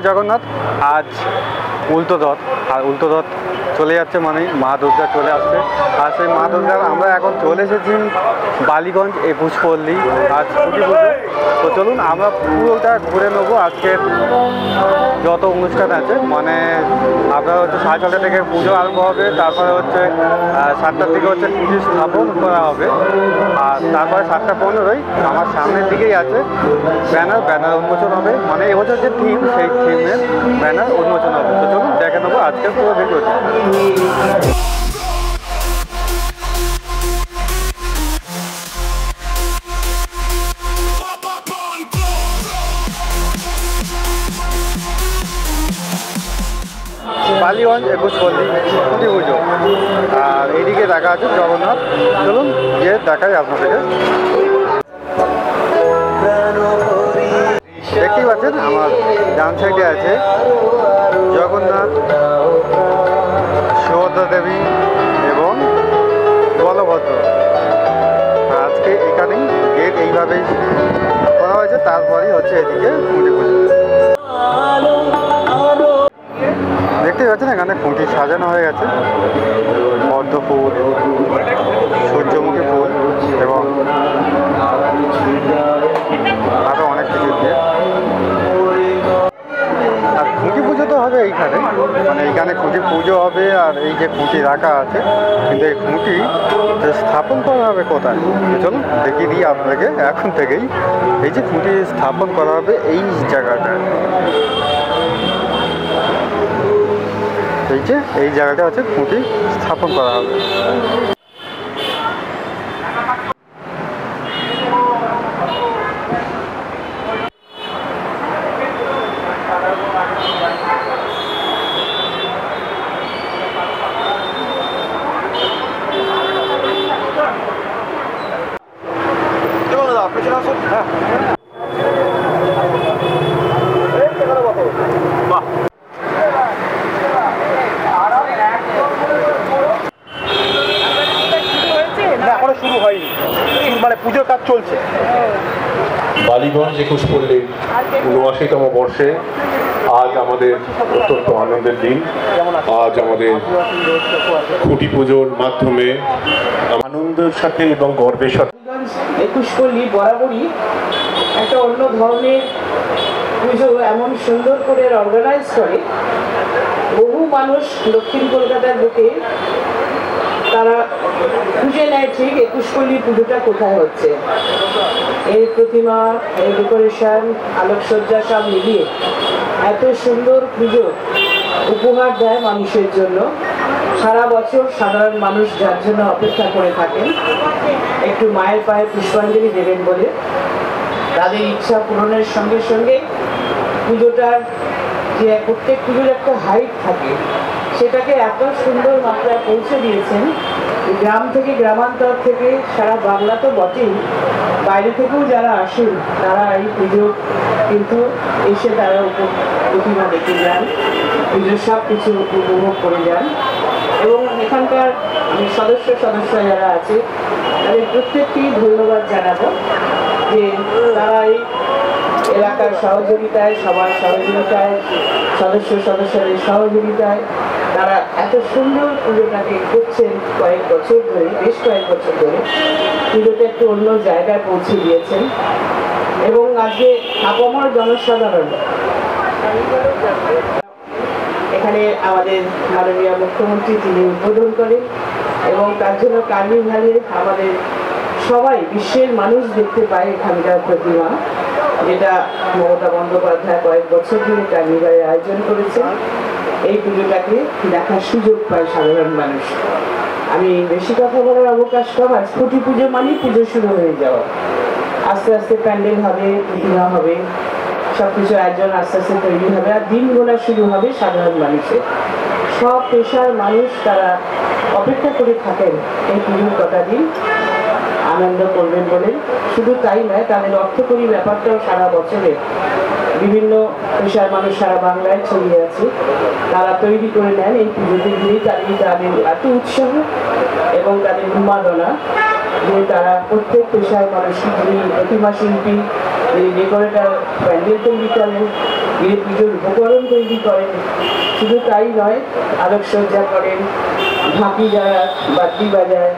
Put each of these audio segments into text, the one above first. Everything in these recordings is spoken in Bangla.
জয় জগন্নাথ। আজ উল্টো রথ, আর উল্টো রথ চলে যাচ্ছে মানে মা দুর্গা চলে আসছে। আর সেই মা দুর্গার আমরা এখন চলে এসেছি বালিগঞ্জ 21 পল্লী আজ ছুটি পুজো। তো চলুন আমরা পুরোটা ঘুরে নেবো। আজকের যত অনুষ্ঠান আছে মানে আপনার হচ্ছে 6:30 থেকে পুজো আরম্ভ হবে, তারপরে হচ্ছে 7টার দিকে হচ্ছে পুজো স্থাপন করা হবে, আর তারপরে 7:15 আমার সামনের দিকেই আছে ব্যানার উন্মোচন হবে। মানে এবছর যে থিম সেই থিমের ব্যানার উন্মোচন হবে। তো চলুন দেখে নেবো আজকের পুরো ভিডিওটি। বালিগঞ্জ 21 পল্লী ছুটি পুজো, আর এইদিকে দেখা আছে জগন্নাথ। চলুন গিয়ে দেখাই আপনাদেরকে। দেখতেই পাচ্ছেন আমার ডান সাইডে আছে জগন্নাথ, সুভদ্রা দেবী এবং বলভদ্র। আজকে এখানেই গেট এইভাবেই করা হয়েছে, তারপরেই হচ্ছে এদিকে পুজো পুজো। দেখতেই পাচ্ছেন এখানে খুঁটি সাজানো হয়ে গেছে, পদ্ম ফুল, সূর্যমুখী ফুল এবং আরও অনেক কিছু দিয়ে। আর খুঁটি পুজো তো হবে এইখানে, মানে এইখানে খুঁটি পুজো হবে। আর এই যে খুঁটি রাখা আছে, কিন্তু এই খুঁটি স্থাপন করা হবে কোথায় চলুন দেখিয়ে দিই আপনাকে এখন থেকেই। এই যে খুঁটি স্থাপন করা হবে এই জায়গাটায়, এই জায়গাটা হচ্ছে খুঁটি স্থাপন করা হবে। শুরু হয়নি, মানে পুজোর কাজ চলছে। বালিগঞ্জ 21 পল্লীর 79তম বর্ষে আজ আমাদের অত্যন্ত আনন্দের দিন। আজ আমাদের খুঁটি পুজোর মাধ্যমে আনন্দের সাথে এবং গর্বের সাথে 21 পল্লী বরাবরই একটা অন্য ধরনের পুজো এমন সুন্দর করে অর্গানাইজ করে। বহু মানুষ দক্ষিণ কলকাতার বুকে তারা খুঁজে নেয় ঠিক 21 পল্লী পুজোটা কোথায় হচ্ছে। এই প্রতিমা, এই ডেকোরেশন, আলোকসজ্জা সব মিলিয়ে এত সুন্দর পুজো উপহার দেয় মানুষের জন্য। সারা বছর সাধারণ মানুষ যার জন্য অপেক্ষা করে থাকেন একটু মায়ের পায়ে পুষ্পাঞ্জলি দেবেন বলে। তাদের ইচ্ছা পূরণের সঙ্গে সঙ্গে পুজোটার যে প্রত্যেক পুজোর একটা হাইট থাকে, সেটাকে এত সুন্দর মাত্রায় পৌঁছে দিয়েছেন। গ্রাম থেকে, গ্রামান্তর থেকে, সারা বাংলা তো বটেই, বাইরে থেকেও যারা আসেন তারা এই পুজো কিন্তু এসে তারা প্রতিমা দেখে যান, পুজোর সব কিছু উপভোগ করে যান। এবং এখানকার সদস্য যারা আছে তাদের প্রত্যেককেই ধন্যবাদ জানাবো যে তারা এই এলাকার সহযোগিতায়, সবার সহযোগিতায়, সদস্যদের সহযোগিতায় তারা এত সুন্দর পুজোটাকে করছেন কয়েক বছর ধরে, বেশ কয়েক বছর ধরে পুজোটা একটু অন্য জায়গায় পৌঁছে দিয়েছেন। এবং আজকে আপামর জনসাধারণ এখানে আমাদের মাননীয় মুখ্যমন্ত্রী তিনি উদ্বোধন করেন এবং তার জন্য কার্নিভালে আমাদের সবাই বিশ্বের মানুষ দেখতে পায় এখানকার প্রতিমা, যেটা মমতা বন্দ্যোপাধ্যায় কয়েক বছর ধরে কার্নিভালে আয়োজন করেছেন। এই পুজোটাকে দেখার সুযোগ পায় সাধারণ মানুষ। আমি বেশি কথা বলার অবকাশ কম। আজ খুঁটি পুজো মানেই পুজো শুরু হয়ে যাওয়া। আস্তে আস্তে প্যান্ডেল হবে, প্রতিমা হবে, সবকিছু আয়োজন আস্তে আস্তে তৈরি হবে, আর দিন গোনা শুরু হবে সাধারণ মানুষের। সব পেশার মানুষ তারা অপেক্ষা করে থাকেন এই পুজোর কটা দিন আনন্দ করবেন বলে। শুধু তাই নয়, তাদের অর্থকরী ব্যাপারটাও সারা বছরে বিভিন্ন পেশার মানুষ সারা বাংলায় ছড়িয়ে আছে, তারা তৈরি করে নেন এই পুজোতে গিয়ে। তাদের এত উৎসাহ এবং তাদের উন্মাদনা যে তারা প্রত্যেক পেশার মানুষ, যিনি প্রতিমা শিল্পী, যিনি ডেকোরেটর, প্যান্ডেল তৈরি করেন, গিয়ে পুজোর উপকরণ তৈরি করেন। শুধু তাই নয়, আলোকসজ্জা করেন, ঢাকি যারা বাদ্যি বাজায়,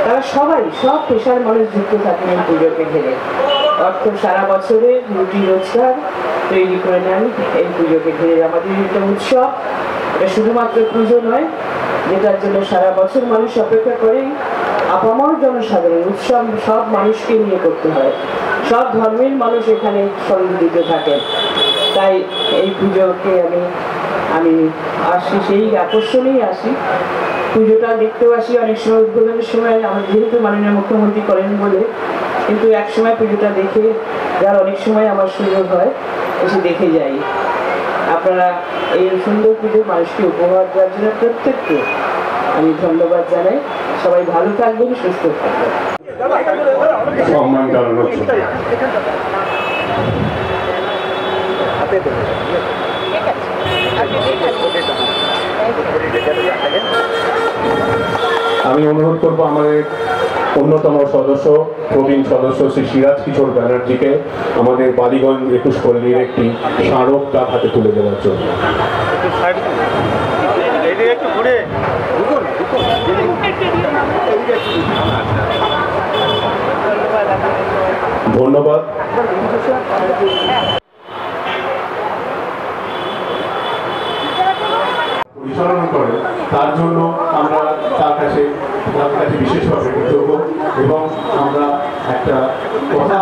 তারা সবাই সব পেশার মানুষ যুক্ত থাকেন এই পুজোকে ঘিরে। অর্থ সারা বছরে রুটি রোজগার তৈরি করে নেন এই পুজোকে ঘিরে। আমাদের একটা উৎসব, এটা শুধুমাত্র পুজো নয়, যেটার জন্য সারা বছর মানুষ অপেক্ষা করেন। আপামর জনসাধারণ উৎসব সব মানুষকে নিয়ে করতে হয়, সব ধর্মের মানুষ এখানে সংগঠিত থাকেন। তাই এই পুজোকে আমি আসি, সেই আকর্ষণেই আসি, পুজোটা দেখতেও আসি। অনেক সময় উদ্বোধনের সময় আমার যেহেতু মাননীয় মুখ্যমন্ত্রী করেন বলে, কিন্তু এক সময় পুজোটা দেখে যার অনেক সময় আমার সুযোগ হয় এসে দেখে যাই। আপনারা এই সুন্দর পুজো মানুষকে উপহার দেওয়ার জন্য প্রত্যেককে আমি ধন্যবাদ জানাই। সবাই ভালো থাকবেন, সুস্থ থাকবেন। সম্মান জানানো হচ্ছে। আমি অনুরোধ করবো আমাদের অন্যতম সদস্য, প্রবীণ সদস্য শ্রী সিরাজ কিশোর ব্যানার্জিকে আমাদের বালিগঞ্জ 21 পল্লীর একটি স্মারক তার হাতে তুলে দেওয়ার জন্য। ধন্যবাদ। পরিচালনা করে তার জন্য আমরা তার কাছে বিশেষভাবে কৃতজ্ঞ এবং আমরা একটা কথা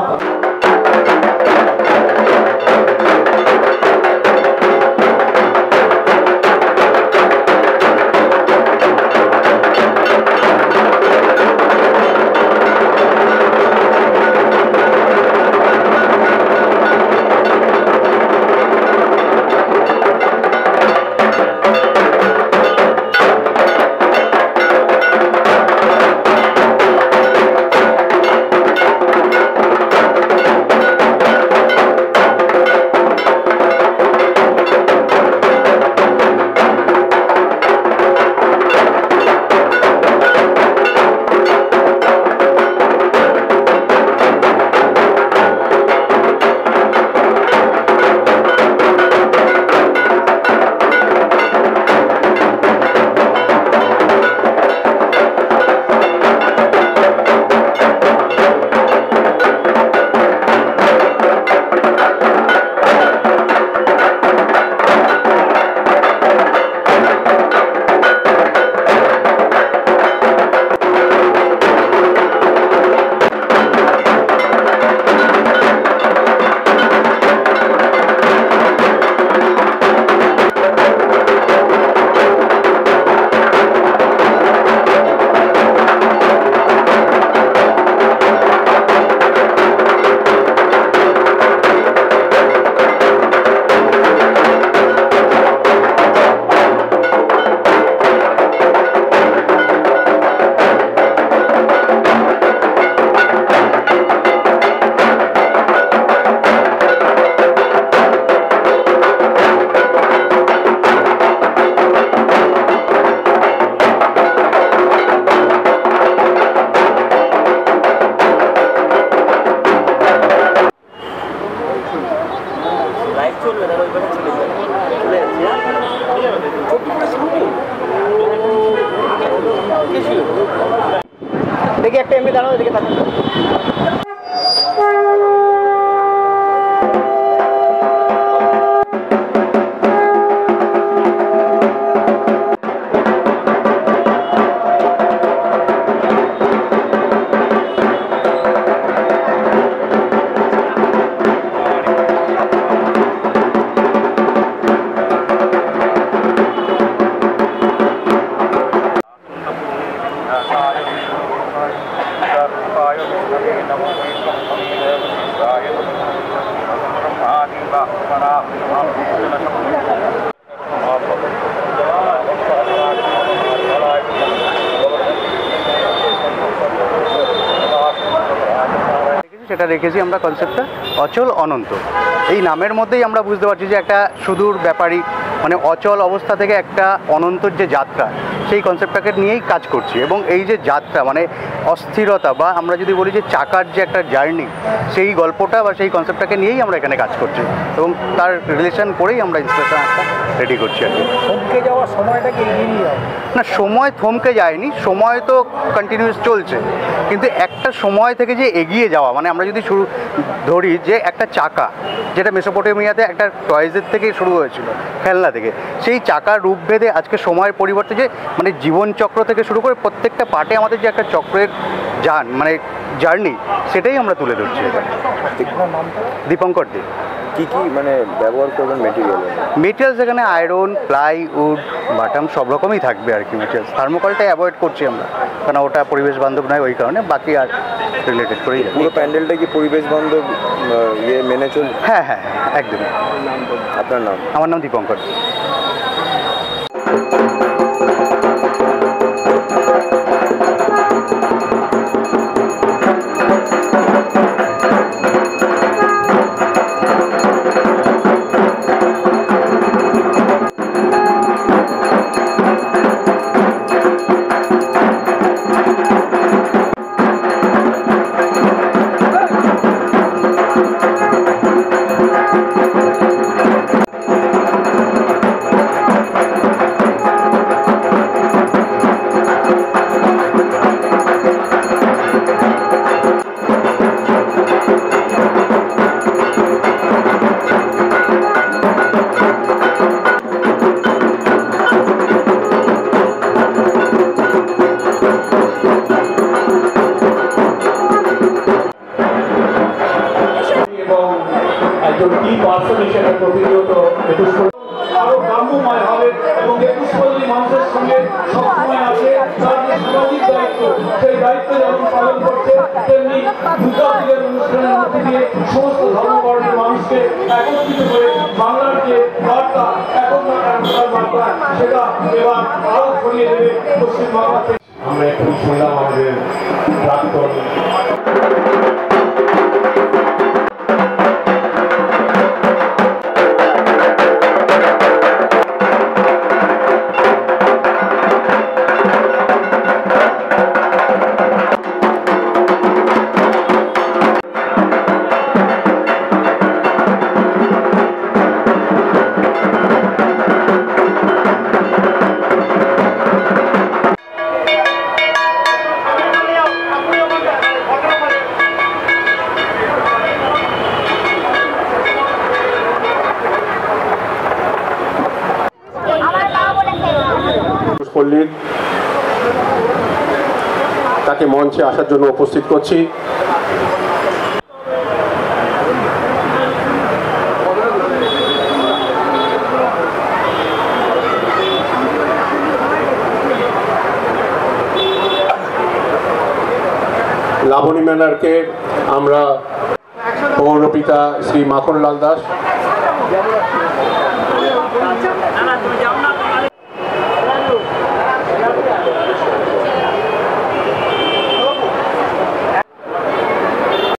দেখি একটা এমনি দাঁড়াও, দেখে থাকুন। সেটা রেখেছি আমরা কনসেপ্টটা অচল অনন্ত। এই নামের মধ্যেই আমরা বুঝতে পারছি যে একটা সুদূর ব্যাপারী, মানে অচল অবস্থা থেকে একটা অনন্তর যে যাত্রা, সেই কনসেপ্টটাকে নিয়েই কাজ করছি। এবং এই যে যাত্রা মানে অস্থিরতা, বা আমরা যদি বলি যে চাকার যে একটা জার্নি, সেই গল্পটা বা সেই কনসেপ্টটাকে নিয়েই আমরা এখানে কাজ করছি, এবং তার রিলেশন করেই আমরা ইনস্পিরেশন রেডি করছি আর কি। থমকে যাওয়ার সময়টাকে এগিয়ে নিয়ে যাও। না, সময় থমকে যায়নি, সময় তো কন্টিনিউয়াস চলছে, কিন্তু একটা সময় থেকে যে এগিয়ে যাওয়া, মানে আমরা যদি শুরু ধরি যে একটা চাকা, যেটা মেসোপটেমিয়াতে একটা টয়েজের থেকে শুরু হয়েছিল, খেলনা থেকে, সেই চাকার রূপভেদে আজকে সময়ের পরিবর্তে যে মানে জীবনচক্র থেকে শুরু করে প্রত্যেকটা পার্টে আমাদের যে একটা চক্রের মানে জার্নি, সেটাই আমরা তুলে ধরছি এখানে। দীপঙ্কর দে। কি কি মানে ব্যবহার করবেন মেটেরিয়ালস এখানে আয়রন, প্লাই, উড, বাটাম সব রকমই থাকবে আর কি। মেটেরিয়ালস থার্মোকলটাই অ্যাভয়েড করছি আমরা, কারণ ওটা পরিবেশ বান্ধব নয়, ওই কারণে। বাকি আর রিলেটেড করেই পুরো প্যান্ডেলটা কি পরিবেশ বান্ধব ইয়ে মেনে চল? হ্যাঁ হ্যাঁ একদম। আপনার নাম? আমার নাম দীপঙ্কর। একজন কি পার্সন হিসেবে প্রতিনিয়ত 21 আরো গ্রাম্যময় হবে এবং 21 পল্লী মানুষের সঙ্গে সবসময় আছে। তার যে সামাজিক দায়িত্ব, সেই দায়িত্ব যেমন পালন করছে, তেমনি দুর্গাপূজার অনুষ্ঠানের মধ্যে দিয়ে সমস্ত ধর্মবর্ণের মানুষকে একত্রিত করে বাংলার যে বার্তা, এখনকার বার্তা, সেটা এবার আরো ছড়িয়ে দেবে পশ্চিমবাংলাতে। আমরা একটু শুনলাম আমাদের প্রাক্তন পল্লীর তাকে মঞ্চে আসার জন্য উপস্থিত করছি। লাবণী ম্যানারকে আমরা পৌরপিতা শ্রী মাখনলাল দাস